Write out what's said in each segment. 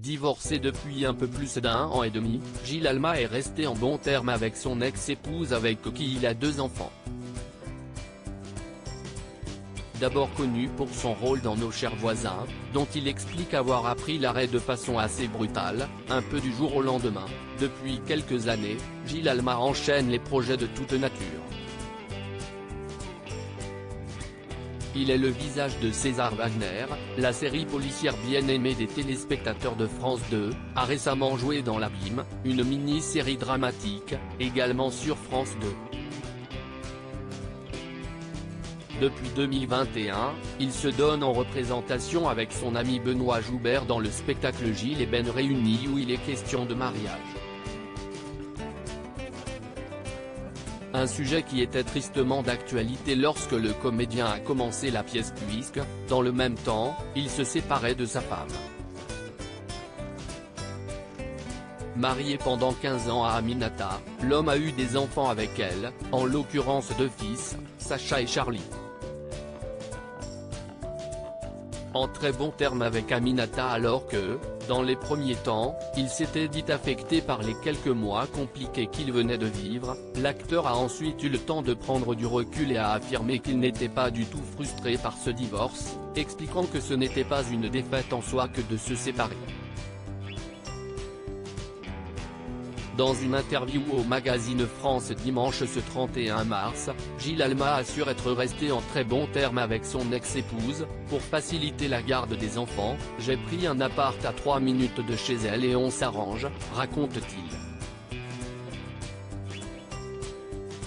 Divorcé depuis un peu plus d'1 an et demi, Gilles Alma est resté en bons termes avec son ex-épouse avec qui il a 2 enfants. D'abord connu pour son rôle dans Nos chers voisins, dont il explique avoir appris l'arrêt de façon assez brutale, un peu du jour au lendemain, depuis quelques années, Gilles Alma enchaîne les projets de toute nature. Il est le visage de César Wagner, la série policière bien aimée des téléspectateurs de France 2, a récemment joué dans L'Abîme, une mini-série dramatique, également sur France 2. Depuis 2021, il se donne en représentation avec son ami Benoît Joubert dans le spectacle Gilles et Ben réunis où il est question de mariage. Un sujet qui était tristement d'actualité lorsque le comédien a commencé la pièce puisque, dans le même temps, il se séparait de sa femme. Marié pendant 15 ans à Aminata, l'homme a eu des enfants avec elle, en l'occurrence 2 fils, Sacha et Charlie. En très bons termes avec Aminata alors que, dans les premiers temps, il s'était dit affecté par les quelques mois compliqués qu'il venait de vivre, l'acteur a ensuite eu le temps de prendre du recul et a affirmé qu'il n'était pas du tout frustré par ce divorce, expliquant que ce n'était pas une défaite en soi que de se séparer. Dans une interview au magazine France dimanche ce 31 mars, Gilles Alma assure être resté en très bons termes avec son ex-épouse. Pour faciliter la garde des enfants, j'ai pris un appart à 3 minutes de chez elle et on s'arrange, raconte-t-il.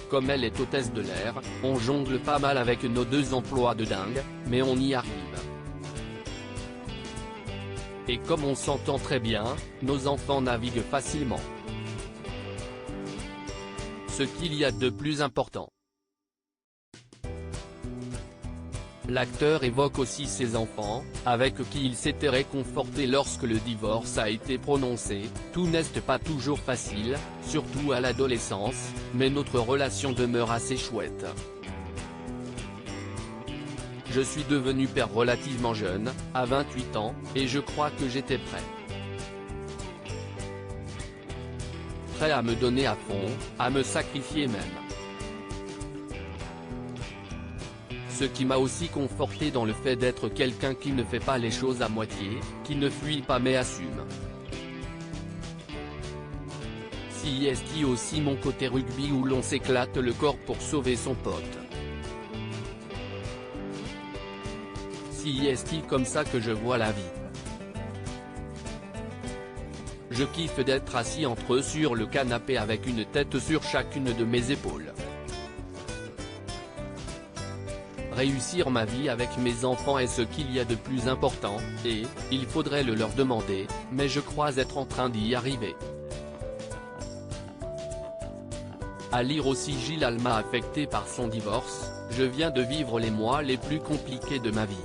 Comme elle est hôtesse de l'air, on jongle pas mal avec nos 2 emplois de dingue, mais on y arrive. Et comme on s'entend très bien, nos enfants naviguent facilement. Ce qu'il y a de plus important. L'acteur évoque aussi ses enfants, avec qui il s'était réconforté lorsque le divorce a été prononcé. Tout n'est pas toujours facile, surtout à l'adolescence, mais notre relation demeure assez chouette. Je suis devenu père relativement jeune, à 28 ans, et je crois que j'étais prêt. Prêt à me donner à fond, à me sacrifier même. Ce qui m'a aussi conforté dans le fait d'être quelqu'un qui ne fait pas les choses à moitié, qui ne fuit pas mais assume. Si est aussi mon côté rugby où l'on s'éclate le corps pour sauver son pote. Si est comme ça que je vois la vie. Je kiffe d'être assis entre eux sur le canapé avec une tête sur chacune de mes épaules. Réussir ma vie avec mes enfants est ce qu'il y a de plus important, et, il faudrait le leur demander, mais je crois être en train d'y arriver. À lire aussi Gilles Alma affecté par son divorce, je viens de vivre les mois les plus compliqués de ma vie.